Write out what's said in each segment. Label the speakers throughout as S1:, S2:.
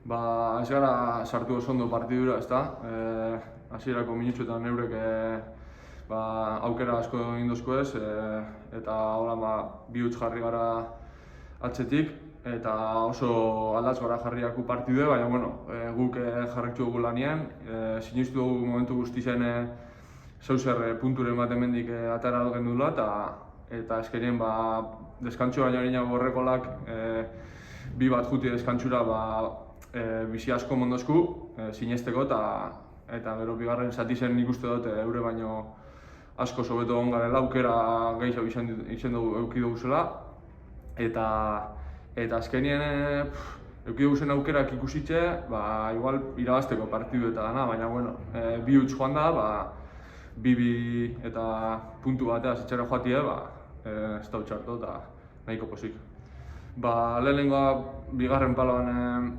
S1: Ez gara sartu oso ondo partidura, ezta? Hasierako minutxuetan eurek aukera asko egin dozkoez, eta hola bi huts jarri gara atzetik, eta oso aldatz gara jarriaku partidude, baina guk jarritxu dugu lanean, sinistu dugu momentu guztien zeuzer punturen bat hemendik atara gendula, eta azkenien deskantxo baina harinago horrekolak bi bat juti deskantzura bizi asko mondozku sinesteko, eta gero bigarren zati zen nik uste dut eure baino asko sobeto egon garela, aukera gehiago izan dugu eduki dugu zela, eta azkenien eduki dugu zen aukerak ikusitxe, igual irabazteko partidu eta dana, baina bi huts joan da, bi eta puntu batea zitxera joatie, ez da txarto eta nahiko posik. Lehenengoa bigarren paloan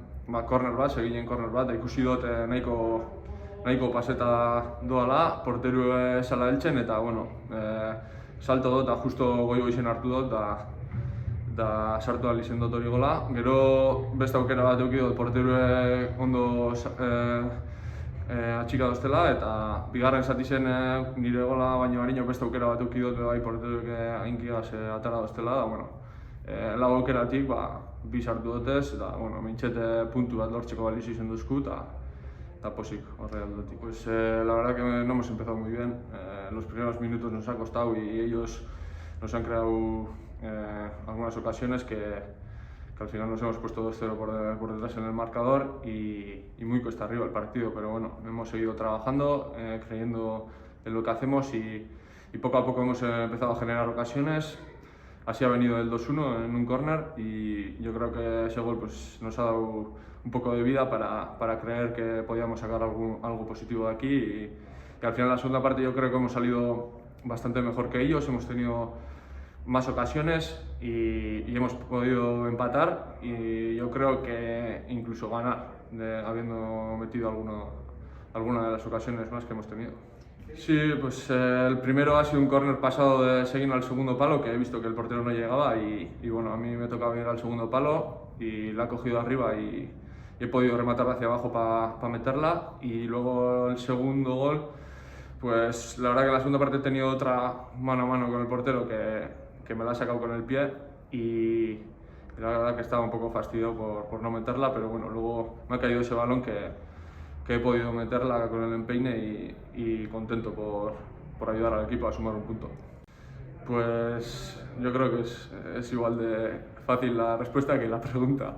S1: korner bat, seginen korner bat, ikusi dut nahiko paseta doala, porteru esala heltzen, eta salto dut eta justo goio izen hartu dut, eta sartu ahal izen dut hori gola. Gero beste aukera bat eduki dut porteru ondo atxika doztela, eta bigarren zati zen nire gola baino harino beste aukera bat eduki dut porteruek ainkigaz atara doztela, lau aukeratik bi sartu dutez, eta mintxete puntu bat lortzeko baliz izen duzku, eta posik horre aldotik. La verdad que no hemos empezado muy bien, los primeros minutos nos ha costado y ellos nos han creado algunas ocasiones que al final nos hemos puesto 2-0 por detrás en el marcador y muy cuesta arriba el partido, pero hemos seguido trabajando, creyendo en lo que hacemos y poco a poco hemos empezado a generar ocasiones. Así ha venido el 2-1 en un córner y yo creo que ese gol nos ha dado un poco de vida para creer que podíamos sacar algo positivo de aquí y al final en la segunda parte yo creo que hemos salido bastante mejor que ellos, hemos tenido más ocasiones y hemos podido empatar y yo creo que incluso ganar, habiendo metido alguna de las ocasiones más que hemos tenido. Sí, el primero ha sido un córner pasado de seguir al segundo palo, que he visto que el portero no llegaba y a mí me tocaba ir al segundo palo y la he cogido arriba y he podido rematar hacia abajo para meterla. Y luego el segundo gol, la verdad que en la segunda parte he tenido otra mano a mano con el portero que me la ha sacado con el pie y la verdad que estaba un poco fastidiado por no meterla, pero luego me ha caído ese balón que he podido meterla con el empeine y contento por ayudar al equipo a sumar un punto. Yo creo que es igual de fácil la respuesta que la pregunta,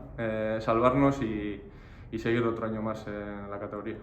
S1: salvarnos y seguir otro año más en la categoría.